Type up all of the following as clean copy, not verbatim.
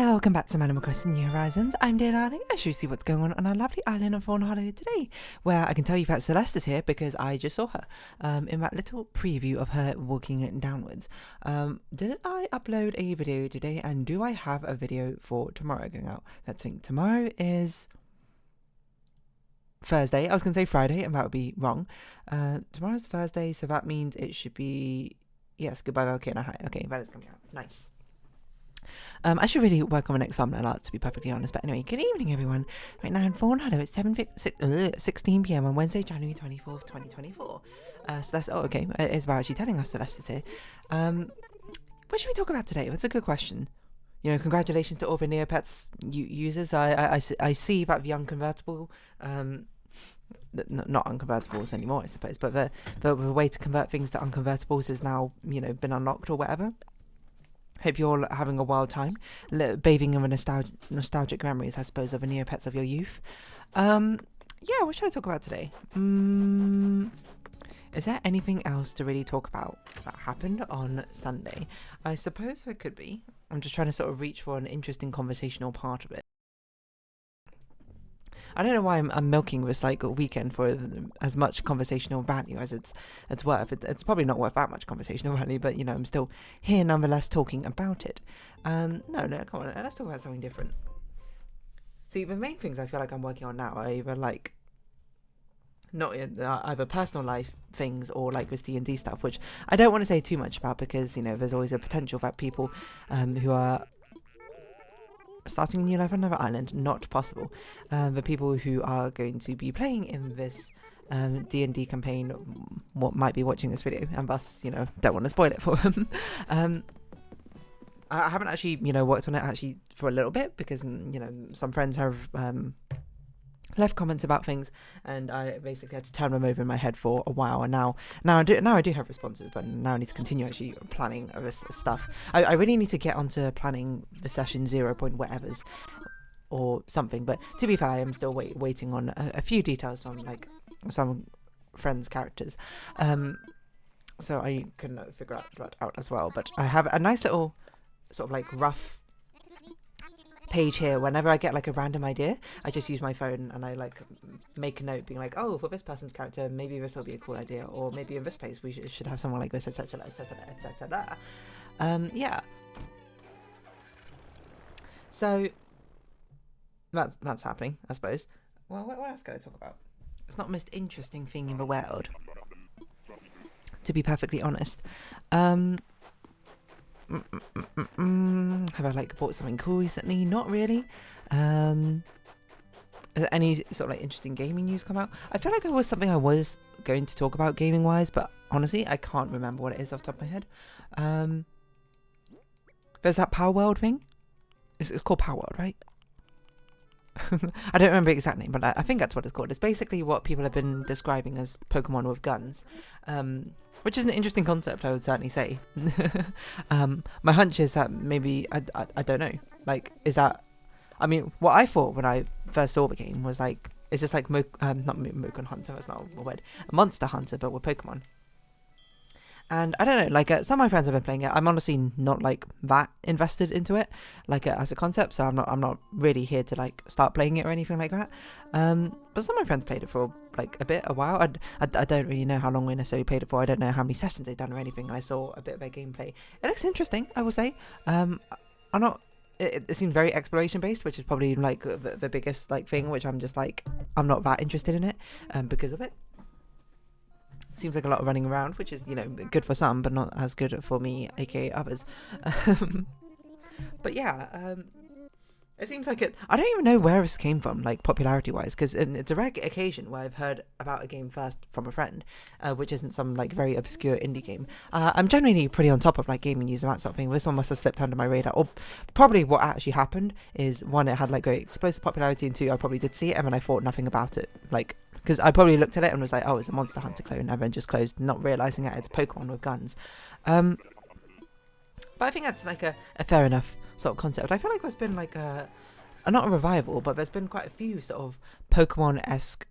Welcome back to Animal Crossing New Horizons. I'm dear darling, as you see what's going on our lovely island of Fawnhollow today, where I can tell you that Celeste is here because I just saw her in that little preview of her walking downwards. Did I upload a video today, and do I have a video for tomorrow going out? Let's think. Tomorrow is Thursday. I was going to say Friday, and that would be wrong. Tomorrow's Thursday, so that means it should be... Yes, goodbye volcano. Hi. Okay, that is coming out. Nice. I should really work on my next thumbnail art, to be perfectly honest. But anyway, good evening, everyone. Right now in Fawnhallow, it's 16 p.m. on Wednesday, January 24th, 2024. So that's... Oh, okay. It's about actually telling us Celeste is here. What should we talk about today? That's a good question. You know, congratulations to all the Neopets users. I see that the unconvertible... not unconvertibles anymore, I suppose, but the way to convert things to unconvertibles has now, you know, been unlocked or whatever. Hope you're all having a wild time, bathing in the nostalgic memories, I suppose, of the Neopets of your youth. Yeah, what should I talk about today? Is there anything else to really talk about that happened on Sunday? I suppose there could be. I'm just trying to sort of reach for an interesting conversational part of it. I don't know why I'm milking this like weekend for as much conversational value as it's worth. It's probably not worth that much conversational value, but you know, I'm still here nonetheless talking about it. No, come on, let's talk about something different. See, the main things I feel like I'm working on now are either like not either personal life things or like this D&D stuff, which I don't want to say too much about because, you know, there's always a potential that people who are starting a new life on another island, not possible. The people who are going to be playing in this D&D campaign might be watching this video, and thus, you know, don't want to spoil it for them. I haven't actually, you know, worked on it actually for a little bit because, you know, some friends have left comments about things, and I basically had to turn them over in my head for a while. And now I do have responses, but now I need to continue actually planning this stuff. I really need to get onto planning the session 0. whatevers or something. But to be fair, I am still waiting on a few details on like some friends' characters. So I couldn't figure that out as well. But I have a nice little sort of like rough page here. Whenever I get like a random idea, I just use my phone and I like make a note being like, oh, for this person's character maybe this will be a cool idea, or maybe in this place we should have someone like this, etc, etc, etc. Yeah, so that's happening, I suppose. Well, what else can I talk about? It's not the most interesting thing in the world, to be perfectly honest. Have I like bought something cool recently? Not really. Has any sort of like interesting gaming news come out? I feel like it was something I was going to talk about gaming wise, but honestly I can't remember what it is off the top of my head. There's that Power World thing. It's called Power World, right? I don't remember the exact name, but I think that's what it's called. It's basically what people have been describing as Pokemon with guns. Which is an interesting concept, I would certainly say. My hunch is that maybe, I don't know, like, is that, I mean, what I thought when I first saw the game was like, is this like, not Pokemon Hunter, that's not a word, a Monster Hunter, but with Pokemon. And I don't know, like, some of my friends have been playing it. I'm honestly not like that invested into it, like as a concept. So I'm not really here to like start playing it or anything like that. But some of my friends played it for like a while. I don't really know how long we necessarily played it for. I don't know how many sessions they've done or anything. I saw a bit of their gameplay. It looks interesting, I will say. I'm not. It seems very exploration based, which is probably like the biggest like thing. Which I'm just like, I'm not that interested in it, because of it. Seems like a lot of running around, which is, you know, good for some, but not as good for me, aka others. But yeah, it seems like it. I don't even know where this came from, like popularity wise, because it's a rare occasion where I've heard about a game first from a friend, which isn't some like very obscure indie game. I'm generally pretty on top of like gaming news and that sort of thing. This one must have slipped under my radar, or probably what actually happened is, one, it had like great explosive popularity, and two, I probably did see it and then I thought nothing about it, like. Because I probably looked at it and was like, oh, it's a Monster Hunter clone, and then just closed, not realising that it's Pokemon with guns. But I think that's like a fair enough sort of concept. I feel like there's been like not a revival, but there's been quite a few sort of Pokemon-esque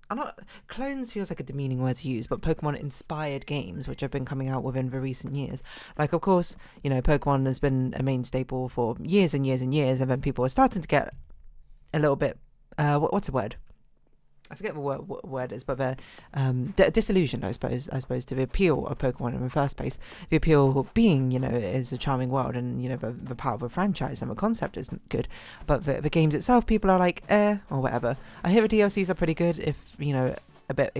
I'm not, clones feels like a demeaning word to use, but Pokemon inspired games which have been coming out within the recent years. Like, of course, you know, Pokemon has been a main staple for years and years and years, and then people are starting to get a little bit what's the word? I forget what word it is, but they're disillusioned, I suppose, to the appeal of Pokemon in the first place. The appeal being, you know, is a charming world, and, you know, the power of a franchise and the concept isn't good. But the games itself, people are like, or whatever. I hear the DLCs are pretty good, if, you know, a bit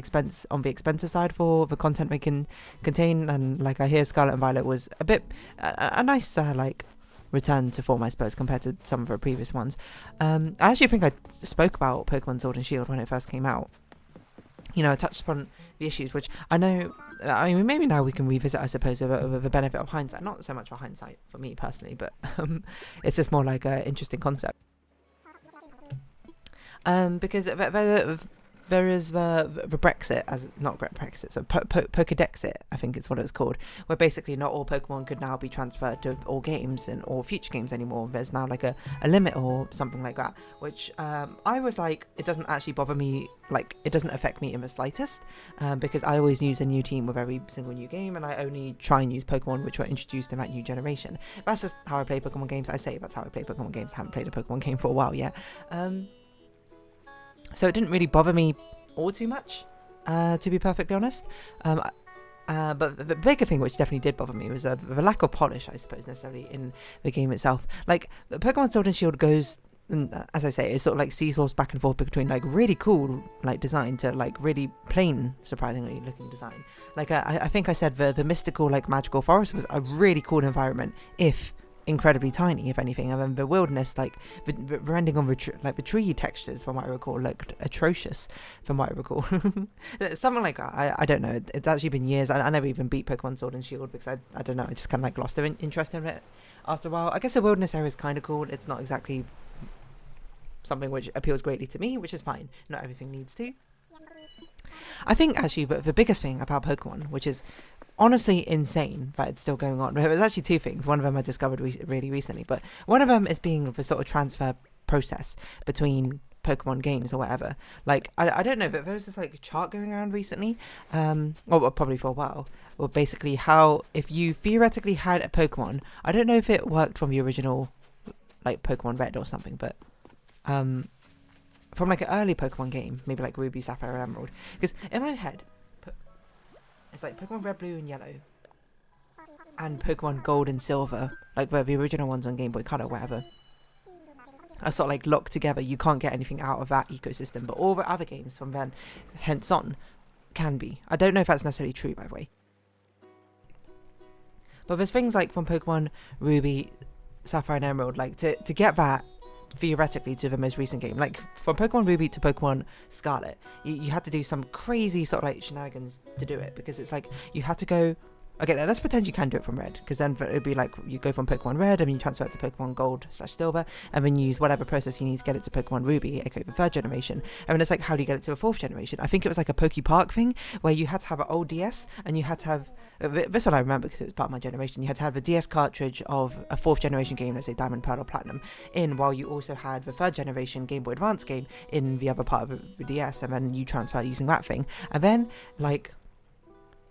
on the expensive side for the content they can contain. And, like, I hear Scarlet and Violet was a bit, a nice, like, return to form, I suppose, compared to some of the previous ones. I actually think I spoke about Pokemon Sword and Shield when it first came out. You know, I touched upon the issues, which I know, I mean, maybe now we can revisit, I suppose, with the benefit of hindsight. Not so much for hindsight for me personally, but it's just more like an interesting concept. Because there is the Brexit, as not Brexit, so Pokedexit, I think it's what it was called, where basically not all Pokemon could now be transferred to all games and all future games anymore. There's now like a limit or something like that, which I was like, it doesn't actually bother me, like it doesn't affect me in the slightest, because I always use a new team with every single new game, and I only try and use Pokemon which were introduced in that new generation. That's just how I play Pokemon games. I say that's how I play Pokemon games. I haven't played a Pokemon game for a while yet. So it didn't really bother me all too much, to be perfectly honest. But the bigger thing which definitely did bother me was the lack of polish, I suppose, necessarily in the game itself. Like, Pokemon Sword and Shield goes, as I say, it's sort of like seesaws back and forth between like really cool like design to like really plain, surprisingly looking design. Like I think I said the mystical like magical forest was a really cool environment, if incredibly tiny, if anything. And then the wilderness, like the rendering on the tree textures, from what I recall, looked atrocious, from what I recall. Something like that. I don't know. It's actually been years. I never even beat Pokemon Sword and Shield because I don't know. I just kind of like lost interest in it after a while. I guess the wilderness area is kind of cool. It's not exactly something which appeals greatly to me, which is fine. Not everything needs to. I think actually the biggest thing about Pokemon, which is honestly insane that it's still going on. There's actually two things. One of them I discovered really recently, but one of them is being the sort of transfer process between Pokemon games or whatever. Like, I don't know, but there was this like chart going around recently, or probably for a while, or basically how if you theoretically had a Pokemon, I don't know if it worked from the original like Pokemon Red or something, but from like an early Pokemon game, maybe like Ruby, Sapphire, and Emerald, because in my head it's like Pokemon Red, Blue, and Yellow, and Pokemon Gold and Silver, like the original ones on Game Boy Color, whatever, are sort of like locked together. You can't get anything out of that ecosystem, but all the other games from then hence on can be. I don't know if that's necessarily true, by the way. But there's things like from Pokemon Ruby, Sapphire, and Emerald, like to get that theoretically to the most recent game, like from Pokemon Ruby to Pokemon Scarlet, you had to do some crazy sort of like shenanigans to do it, because it's like you had to go, okay, now let's pretend you can do it from Red, because then it would be like you go from Pokemon Red and you transfer it to Pokemon Gold/Silver, and then you use whatever process you need to get it to Pokemon Ruby, aka the 3rd generation, and then it's like, how do you get it to the 4th generation? I think it was like a Poke Park thing where you had to have an old DS, and you had to have, this one I remember because it was part of my generation, you had to have a DS cartridge of a 4th generation game, let's say Diamond, Pearl, or Platinum, in, while you also had the 3rd generation Game Boy Advance game in the other part of the DS, and then you transfer using that thing. And then, like,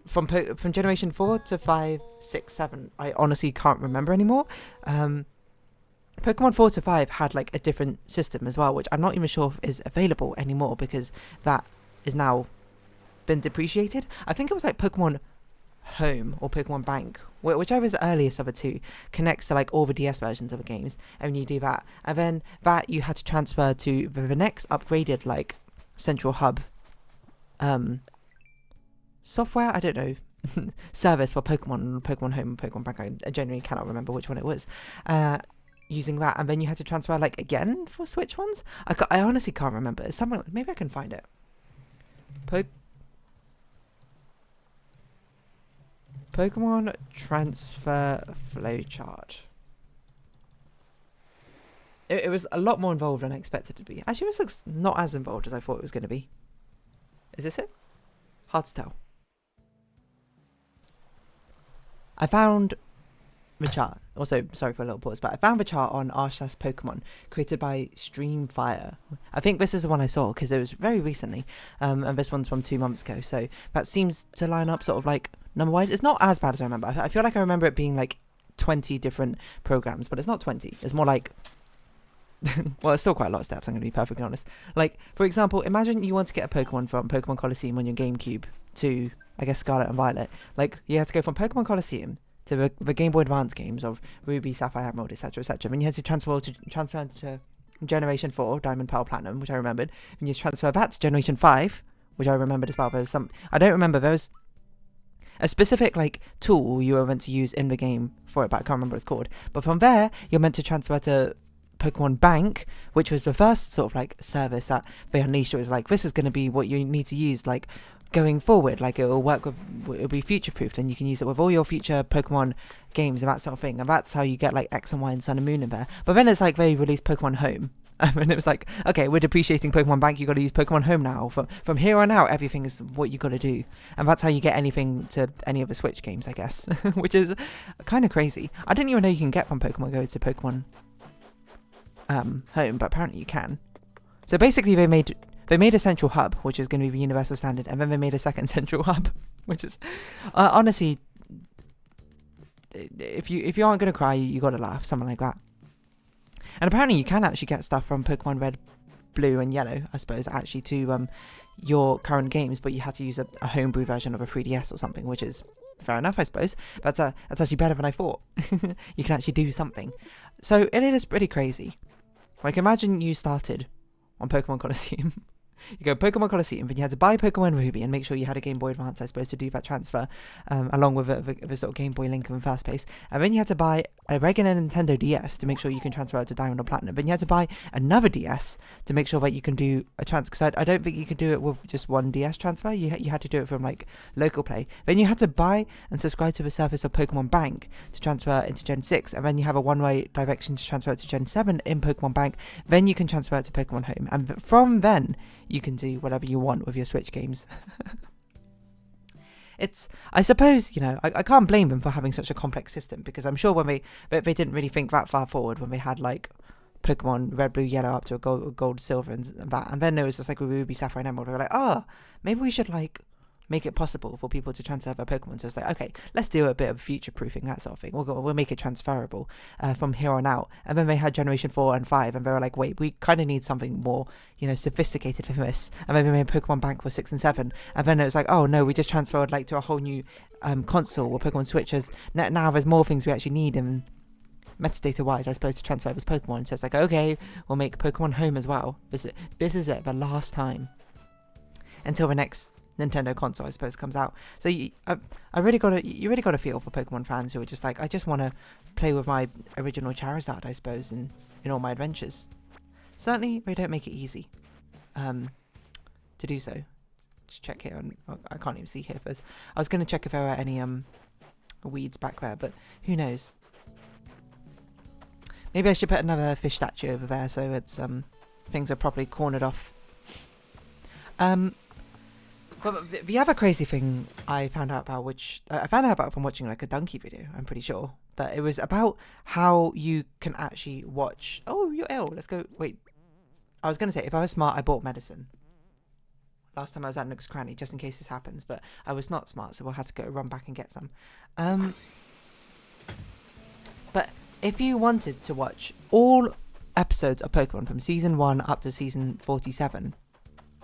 from generation 4 to 5, 6, 7, I honestly can't remember anymore. Pokemon 4 to 5 had like a different system as well, which I'm not even sure if is available anymore, because that is now been depreciated. I think it was like Pokemon Home or Pokemon Bank, whichever is the earliest of the two, connects to like all the DS versions of the games, and you do that, and then that you had to transfer to the next upgraded like central hub software, I don't know, service for Pokemon Home, Pokemon Bank, I genuinely cannot remember which one it was, using that, and then you had to transfer like again for Switch ones. I honestly can't remember. It's something, maybe I can find it. Pokemon transfer flowchart. It was a lot more involved than I expected it to be. Actually, this looks not as involved as I thought it was going to be. Is this it? Hard to tell. I found the chart. Also, sorry for a little pause, but I found the chart on r// Pokemon created by Streamfire. I think this is the one I saw because it was very recently, and this one's from 2 months ago. So that seems to line up sort of like number-wise. It's not as bad as I remember. I feel like I remember it being like 20 different programs, but it's not 20. It's more like well, it's still quite a lot of steps, I'm going to be perfectly honest. Like, for example, imagine you want to get a Pokemon from Pokemon Colosseum on your GameCube to, I guess, Scarlet and Violet. Like, you had to go from Pokemon Colosseum to the Game Boy Advance games of Ruby, Sapphire, Emerald, etc., etc. Then you had to transfer to Generation 4, Diamond, Pearl, Platinum, which I remembered. And you transfer that to Generation 5, which I remembered as well. There was some, I don't remember, there was a specific like tool you were meant to use in the game for it, but I can't remember what it's called. But from there, you're meant to transfer to Pokemon Bank, which was the first sort of like service that they unleashed. It was like, this is going to be what you need to use like going forward, like it'll work with, it'll be future proofed and you can use it with all your future Pokemon games and that sort of thing. And that's how you get like X and Y and Sun and Moon in there. But then it's like they released Pokemon Home. And it was like, okay, we're depreciating Pokemon Bank, you got to use Pokemon Home now. From here on out, everything is what you got to do. And that's how you get anything to any of the Switch games, I guess. Which is kind of crazy. I didn't even know you can get from Pokemon Go to Pokemon Home, but apparently you can. So basically they made a central hub, which is going to be the universal standard, and then they made a second central hub, which is honestly, if you aren't going to cry, you got to laugh, something like that. And apparently you can actually get stuff from Pokemon Red, Blue and Yellow, I suppose, actually to your current games, but you had to use a homebrew version of a 3DS or something, which is fair enough, I suppose. But that's actually better than I thought. You can actually do something. So it is pretty crazy. Like, imagine you started on Pokemon Colosseum. You go Pokemon Colosseum, but you had to buy Pokemon Ruby and make sure you had a Game Boy Advance, I suppose, to do that transfer, along with a sort of Game Boy Link in the first place. And then you had to buy a regular Nintendo DS to make sure you can transfer it to Diamond or Platinum. Then you had to buy another DS to make sure that you can do a transfer, because I don't think you could do it with just one DS transfer. You had to do it from like local play. Then you had to buy and subscribe to the service of Pokemon Bank to transfer into Gen 6, and then you have a one-way direction to transfer it to Gen 7 in Pokemon Bank. Then you can transfer it to Pokemon Home, and from then you can do whatever you want with your Switch games. It's, I suppose, you know, I can't blame them for having such a complex system, because I'm sure when they didn't really think that far forward when they had like Pokemon Red, Blue, Yellow up to a gold, Silver and that, and then there was just like a Ruby, Sapphire and Emerald. They were like, oh, maybe we should like make it possible for people to transfer their Pokemon. So it's like, okay, let's do a bit of future proofing, that sort of thing. We'll make it transferable from here on out. And then they had Generation 4 and 5, and they were like, wait, we kind of need something more, you know, sophisticated than this. And then they made Pokemon Bank for 6 and 7. And then it was like, oh no, we just transferred like to a whole new console or Pokemon Switches. Now there's more things we actually need, and metadata wise, I suppose, to transfer this Pokemon. So it's like, okay, we'll make Pokemon Home as well. This is it, the last time until the next Nintendo console, I suppose, comes out. So you really got to feel for Pokemon fans who are just like, I just want to play with my original Charizard, I suppose, in all my adventures. Certainly, they don't make it easy to do so. Just check here. I can't even see here. But I was going to check if there were any weeds back there, but who knows? Maybe I should put another fish statue over there so it's things are properly cornered off. But the other crazy thing I found out about, which I found out about from watching like a donkey video, I'm pretty sure, but it was about how you can actually watch. Oh, you're ill. Let's go. Wait, I was going to say, if I was smart, I bought medicine. Last time I was at Nook's Cranny, just in case this happens, but I was not smart, so we'll have to run back and get some. But if you wanted to watch all episodes of Pokemon from season 1 up to season 47,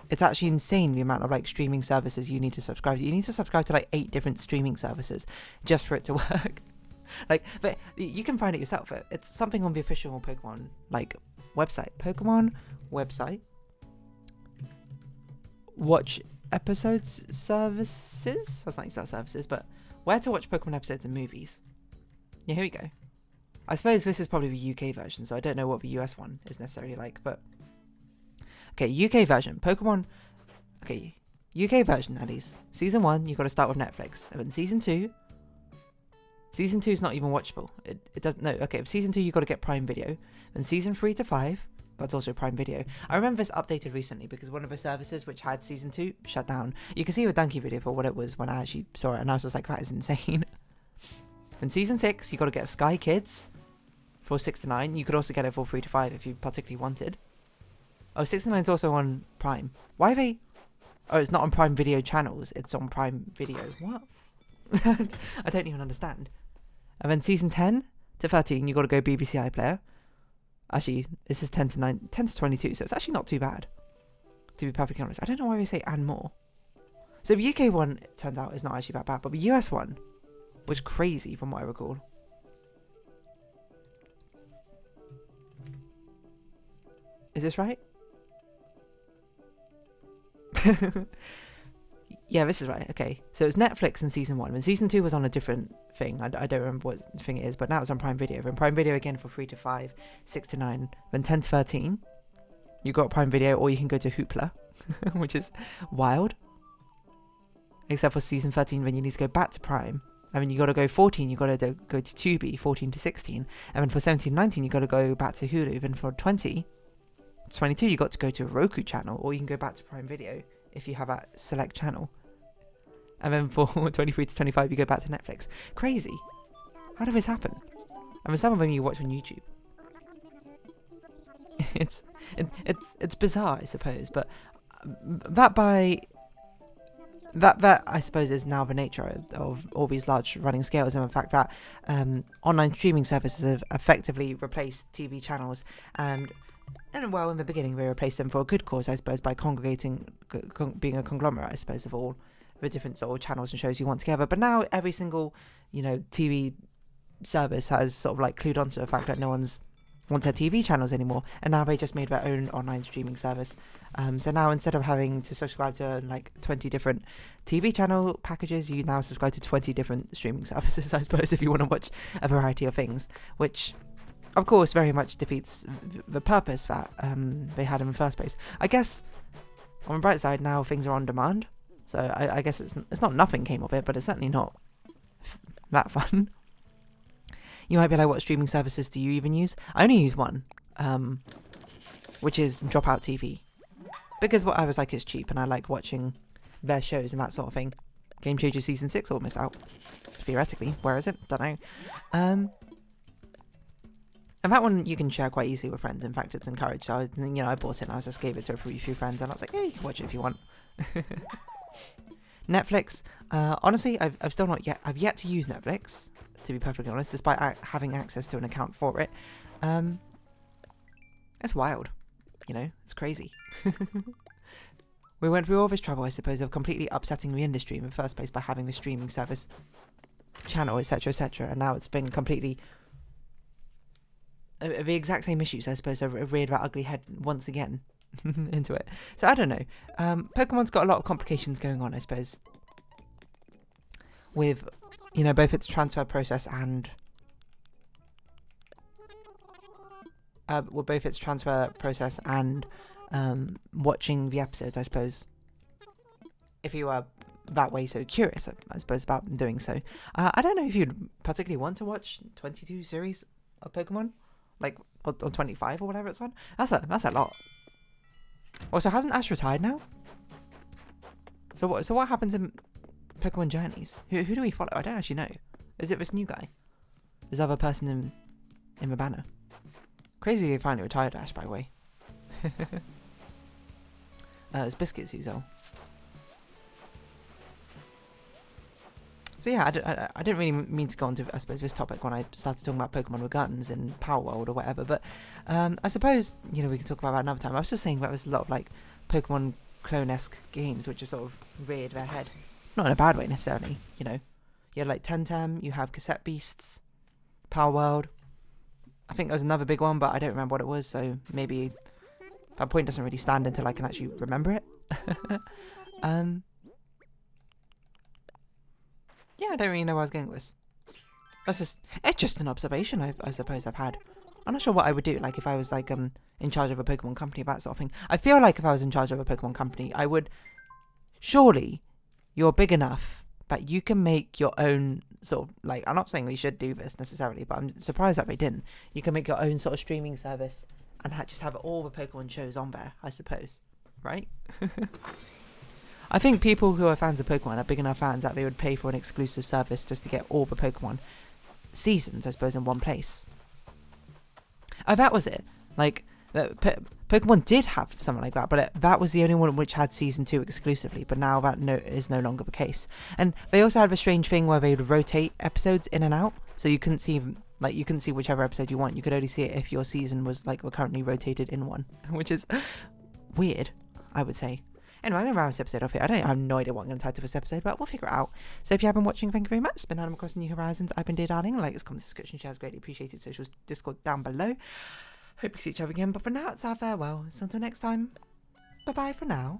it's actually insane the amount of like streaming services you need to subscribe to. You need to subscribe to like 8 different streaming services just for it to work. Like, but you can find it yourself. It's something on the official Pokemon like website. Pokemon website. Watch episodes services. That's not exact services, but where to watch Pokemon episodes and movies. Yeah, here we go. I suppose this is probably the UK version, so I don't know what the US one is necessarily like, but okay, UK version, Pokemon. Okay, UK version at least. Season 1, you got to start with Netflix, and then season 2 is not even watchable. It doesn't. No, okay. Season 2, you got to get Prime Video. Then season 3 to 5, that's also Prime Video. I remember this updated recently because one of the services which had season 2 shut down. You can see the donkey video for what it was when I actually saw it, and I was just like, that is insane. In Season 6, you got to get Sky Kids for 6 to 9. You could also get it for 3 to 5 if you particularly wanted. Oh, 6 to 9 is also on Prime. Why are they... Oh, it's not on Prime Video channels. It's on Prime Video. What? I don't even understand. And then Season 10 to 13, you got to go BBC iPlayer. Actually, this is 10 to 22, so it's actually not too bad, to be perfectly honest. I don't know why they say and more. So the UK one, it turns out, is not actually that bad, but the US one was crazy from what I recall. Is this right? Yeah, this is right. Okay, so it's Netflix in Season 1. And Season 2 was on a different thing. I don't remember what thing it is, but now it's on Prime Video. Then Prime Video again for 3 to 5, 6 to 9. Then 10 to 13, you got Prime Video, or you can go to Hoopla, which is wild. Except for Season 13, then you need to go back to Prime. I mean, you got to go 14, you got to go to Tubi, 14 to 16. And then for 17, 19, you got to go back to Hulu. Then for 20, 22, you got to go to a Roku channel, or you can go back to Prime Video if you have a select channel. And then for 23 to 25, you go back to Netflix. Crazy. How did this happen? I mean, some of them you watch on YouTube. It's bizarre, I suppose, but that I suppose is now the nature of all these large running scales, and the fact that online streaming services have effectively replaced TV channels, and well, in the beginning they replaced them for a good cause, I suppose, by congregating, being a conglomerate, I suppose, of all the different sort of channels and shows you want together. But now every single, TV service has sort of like clued onto the fact that no one's wants their TV channels anymore, and now they just made their own online streaming service. So now instead of having to subscribe to like 20 different TV channel packages, you now subscribe to 20 different streaming services, I suppose, if you want to watch a variety of things, which of course very much defeats the purpose that they had in the first place. I guess on the bright side, now things are on demand, so I guess it's not nothing came of it, but it's certainly not that fun. You might be like, what streaming services do you even use? I only use one, which is Dropout TV. Because what I was like, it's cheap, and I like watching their shows and that sort of thing. Game Changer Season 6 almost out, theoretically. Where is it? Don't know. And that one you can share quite easily with friends. In fact, it's encouraged. So, I bought it and I just gave it to a few friends, and I was like, yeah, you can watch it if you want. Netflix, honestly, I've yet to use Netflix, to be perfectly honest, despite having access to an account for it. It's wild, it's crazy. We went through all this trouble, I suppose, of completely upsetting the industry in the first place by having the streaming service channel, etc., and now it's been completely the exact same issues, I suppose, have reared that ugly head once again into it. So I don't know. Pokemon's got a lot of complications going on, I suppose, with both its transfer process and watching the episodes, I suppose, if you are that way so curious, I suppose, about doing so. I don't know if you'd particularly want to watch 22 series of Pokemon, like, or 25 or whatever it's on. That's a lot. Also, hasn't Ash retired now? So what happens in Pokemon Journeys? Who do we follow? I don't actually know. Is it this new guy? This other person in the banner? Crazy they finally retired Ash, by the way. It's Biscuits who's ill. So yeah, I didn't really mean to go on to, I suppose, this topic when I started talking about Pokemon with guns in Power World or whatever, but I suppose, we can talk about that another time. I was just saying that there's a lot of, like, Pokemon clone-esque games which have sort of reared their head. Not in a bad way, necessarily, You had, like, Temtem, you have Cassette Beasts, Power World. I think there was another big one, but I don't remember what it was, so maybe that point doesn't really stand until I can actually remember it. Yeah, I don't really know where I was going with this. It's just an observation I suppose I've had. I'm not sure what I would do, like, if I was, like, in charge of a Pokemon company, that sort of thing. I feel like if I was in charge of a Pokemon company, I would... Surely, you're big enough that you can make your own sort of, like, I'm not saying we should do this necessarily, but I'm surprised that they didn't. You can make your own sort of streaming service and just have all the Pokemon shows on there, I suppose. Right? I think people who are fans of Pokemon are big enough fans that they would pay for an exclusive service just to get all the Pokemon. seasons, I suppose, in one place. Oh, that was it. Like, Pokemon did have something like that, but that was the only one which had season 2 exclusively. But now that is no longer the case. And they also had a strange thing where they would rotate episodes in and out, so you couldn't see whichever episode you want. You could only see it if your season was like currently rotated in one, which is weird, I would say. Anyway, I'm going to round this episode off here. I have no idea what I'm going to title this episode, but we'll figure it out. So if you have been watching, thank you very much. It's been Animal Crossing New Horizons. I've been Dear Darling. Like, comment, description, shares, greatly appreciated. Socials, Discord down below. Hope we see each other again. But for now, it's our farewell. So until next time, bye-bye for now.